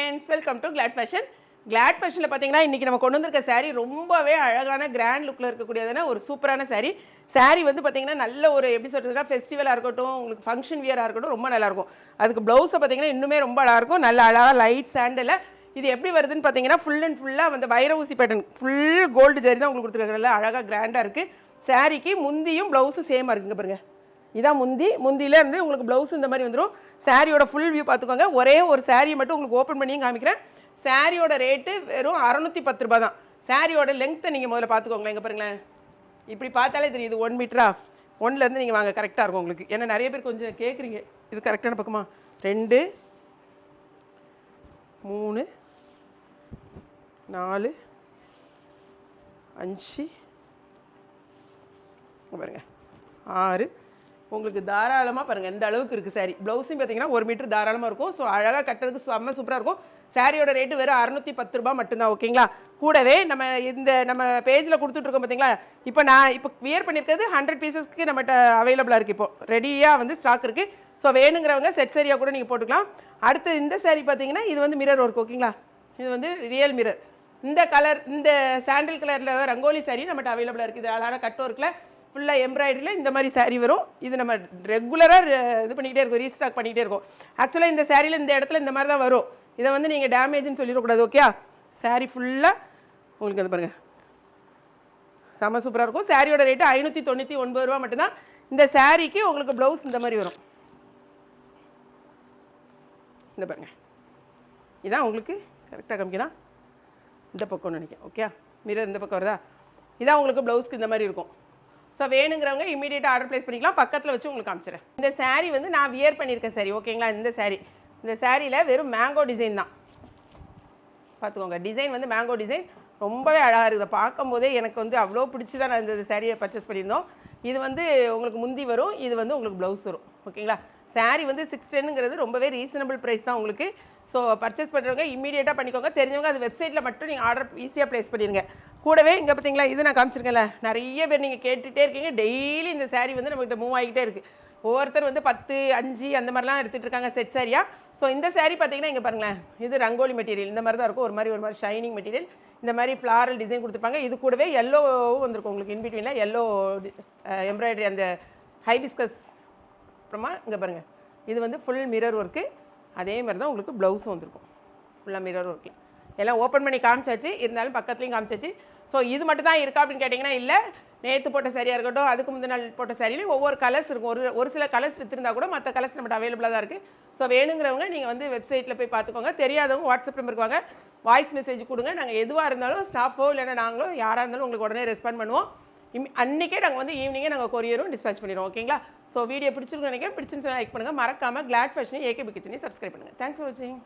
Friends, welcome to Glad Fashion. Glad ஃபேஷனில் பார்த்தீங்கன்னா இன்றைக்கி நம்ம கொண்டு வந்திருக்க saree ரொம்பவே அழகான கிராண்ட் லுக்கில் இருக்கக்கூடியதான ஒரு சூப்பரான saree வந்து பார்த்தீங்கன்னா நல்ல ஒரு எப்படி சொல்கிறதுனா ஃபெஸ்டிவலாக இருக்கட்டும், உங்களுக்கு ஃபங்க்ஷன் வியராக இருக்கட்டும், ரொம்ப நல்லாயிருக்கும். அதுக்கு ப்ளவுஸை பார்த்தீங்கன்னா இன்னுமே ரொம்ப அழகாயிருக்கும். நல்ல அழகாக லைட் சாண்டில் இது எப்படி வருதுன்னு பார்த்தீங்கன்னா ஃபுல் அண்ட் ஃபுல்லாக வந்து வைர ஊசி பேட்டர்ன் ஃபுல் கோல்டு ஜரி தான் உங்களுக்கு கொடுத்துருக்காங்க. நல்லா அழகாக கிராண்டாக இருக்குது. சாரீக்கு முந்தியும் ப்ளவுஸும் சேமாக இருக்குங்க பாருங்கள். இதான் முந்தியிலேருந்து உங்களுக்கு ப்ளவுஸ் இந்த மாதிரி வந்துடும். சாரியோட ஃபுல் வியூ பார்த்துக்கோங்க. ஒரே ஒரு சாரியை மட்டும் உங்களுக்கு ஓப்பன் பண்ணியும் காமிக்கிறேன். சாரியோட ரேட்டு வெறும் 610 ரூபா தான். சாரியோட லெங்க்த்தை நீங்கள் முதல்ல பார்த்துக்கோங்களேன். எங்கே பாருங்களேன், இப்படி பார்த்தாலே தெரியுது 1 மீட்டரா. 1லேருந்து நீங்கள் வாங்க, கரெக்டாக இருக்கும் உங்களுக்கு. ஏன்னா நிறைய பேர் கொஞ்சம் கேட்குறீங்க இது கரெக்டான பக்கமா. 2 3 4 5 பாருங்கள் 6 உங்களுக்கு தாராளமாக பாருங்கள் எந்த அளவுக்கு இருக்குது சாரி. ப்ளவுஸும் பார்த்தீங்கன்னா 1 மீட்டர் தாராளமாக இருக்கும். ஸோ அழகாக கட்டுறதுக்கு செம்ம சூப்பராக இருக்கும். சாரியோட ரேட்டு வெறும் 610 ரூபா மட்டும்தான். ஓகேங்களா. கூடவே நம்ம பேஜில் கொடுத்துட்ருக்கோம் பார்த்தீங்களா. இப்போ வியர் பண்ணியிருக்கிறது 100 பீசஸ்க்கு நம்மகிட்ட அவைலபிளாக இருக்குது. இப்போ ரெடியாக வந்து ஸ்டாக் இருக்குது. ஸோ வேணுங்கிறவங்க செட் சரியாக கூட நீங்கள் போட்டுக்கலாம். அடுத்து இந்த சாரி பார்த்தீங்கன்னா இது வந்து மிரர் ஒர்க். ஓகேங்களா. இது வந்து ரியல் மிரர். இந்த கலர், இந்த சாண்டில் கலரில் ரங்கோலி சாரி நம்மகிட்ட அவைலபிளாக இருக்குது. இது அழகான கட் ஒர்க்கில் ஃபுல்லாக எம்ப்ராய்டரியில் இந்த மாதிரி சாரீ வரும். இது நம்ம ரெகுலராக இது பண்ணிக்கிட்டே இருக்கோம், ரீஸ்டாக் பண்ணிக்கிட்டே இருக்கோம். ஆக்சுவலாக இந்த சாரியில் இந்த இடத்துல இந்த மாதிரி தான் வரும். இதை வந்து நீங்கள் டேமேஜ்னு சொல்லிடக்கூடாது. ஓகே. சாரீ ஃபுல்லாக உங்களுக்கு வந்து பாருங்கள் செம்ம சூப்பராக இருக்கும். சாரியோட ரேட்டு 599 ரூபா மட்டும்தான். இந்த சாரீக்கு உங்களுக்கு ப்ளவுஸ் இந்த மாதிரி வரும். இந்த பாருங்கள், இதான் உங்களுக்கு கரெக்டாக காமிக்கலாம். இந்த பக்கம்னு நினைக்கிறேன். ஓகே. மிரர் இந்த பக்கம் வருதா. இதான் உங்களுக்கு ப்ளவுஸ்க்கு இந்த மாதிரி இருக்கும். ஸோ வேணுங்கிறவங்க இமீடியட்டாக ஆர்டர் ப்ளேஸ் பண்ணிக்கலாம். பக்கத்தில் வச்சு உங்களுக்கு காமிச்சிடுறேன். இந்த சாரீ வந்து நான் வியர் பண்ணியிருக்கேன் சாரி. ஓகேங்களா. இந்த சாரியில் வெறும் மேங்கோ டிசைன் தான் பார்த்துக்கோங்க. டிசைன் வந்து மேங்கோ டிசைன் ரொம்பவே அழகாக இருக்குது. பார்க்கும்போதே எனக்கு வந்து அவ்வளோ பிடிச்சி தான் நான் இந்த சாரியை பர்ச்சேஸ் பண்ணியிருந்தோம். இது வந்து உங்களுக்கு முந்தி வரும், இது வந்து உங்களுக்கு ப்ளவுஸ் வரும். ஓகேங்களா. சாரீ வந்து 610ங்கிறது ரொம்பவே ரீசனபிள் ப்ரைஸ் தான் உங்களுக்கு. ஸோ பர்ச்சேஸ் பண்ணுறவங்க இமீடியட்டாக பண்ணிக்கோங்க. தெரிஞ்சவங்க அது வெப்சைட்டில் மட்டும் நீங்கள் ஆர்டர் ஈஸியாக ப்ளேஸ் பண்ணிடுங்க. கூடவே இங்கே பார்த்தீங்களா, இது நான் காமிச்சிருக்கேன்ல, நிறைய பேர் நீங்கள் கேட்டுகிட்டே இருக்கீங்க. டெய்லி இந்த சாரீ வந்து நம்மகிட்ட மூவ் ஆகிக்கிட்டே இருக்குது. ஒவ்வொருத்தர் வந்து 10 5 அந்த மாதிரிலாம் எடுத்துகிட்டு இருக்காங்க செட் சாரியாக. ஸோ இந்த சாரீ பார்த்தீங்கன்னா இங்கே பாருங்களேன், இது ரங்கோலி மெட்டீரியல் இந்த மாதிரி தான் இருக்கும். ஒரு மாதிரி ஷைனிங் மெட்டீரியல். இந்த மாதிரி ஃப்ளாரல் டிசைன் கொடுத்துருப்பாங்க. இது கூடவே எல்லோவும் வந்திருக்கும் உங்களுக்கு. இன்பிட்வீனில் எல்லோ எம்ப்ராய்டரி அந்த ஹைபிஸ்கஸ். அப்புறமா இங்கே பாருங்கள், இது வந்து ஃபுல் மிரர் ஒர்க்கு. அதே மாதிரி தான் உங்களுக்கு ப்ளவுஸும் வந்திருக்கும் ஃபுல்லாக மிரர் ஒர்க்கில். எல்லாம் ஓப்பன் பண்ணி காமிச்சாச்சு, இருந்தாலும் பக்கத்துலேயும் காமிச்சாச்சு. ஸோ இது மட்டும் தான் இருக்கா அப்படின்னு கேட்டிங்கன்னா இல்லை. நேற்று போட்ட சாரியாக இருக்கட்டும், அதுக்கு முந்தின நாள் போட்ட சாரிலையும் ஒவ்வொரு கலர்ஸ் இருக்கும். ஒரு சில கலர்ஸ் விற்றுருந்தா கூட மற்ற கலர்ஸ் நம்மகிட்ட அவைலபிளாக தான் இருக்குது. ஸோ வேணுங்கிறவங்க நீங்கள் வந்து வெப்சைட்டில் போய் பார்த்துக்கோங்க. தெரியாதவங்க வாட்ஸ்அப் நம்பருக்கு வாங்க, வாய்ஸ் மெசேஜ் கொடுங்க. நாங்கள் எதுவாக இருந்தாலும் ஸ்டாஃபோ இல்லைன்னா நாங்களோ யாராக இருந்தாலும் உங்களுக்கு உடனே ரெஸ்பாண்ட் பண்ணுவோம். அன்றைக்கே நாங்கள் வந்து ஈவினிங்கே நாங்கள் கொரியரும் டிஸ்பேச் பண்ணிடுவோம். ஓகேங்களா. ஸோ வீடியோ பிடிச்சிருக்கோம் நினைக்கிறேன். பிடிச்சிருந்துச்சுன்னா லைக் பண்ணுங்கள். மறக்காமல் கிளாட் ஃபேஷனையும் ஏகேபி கிச்சனையும் சப்ஸ்கிரைப் பண்ணுங்கள். தேங்க்ஸ் ஃபார் வாட்சிங்.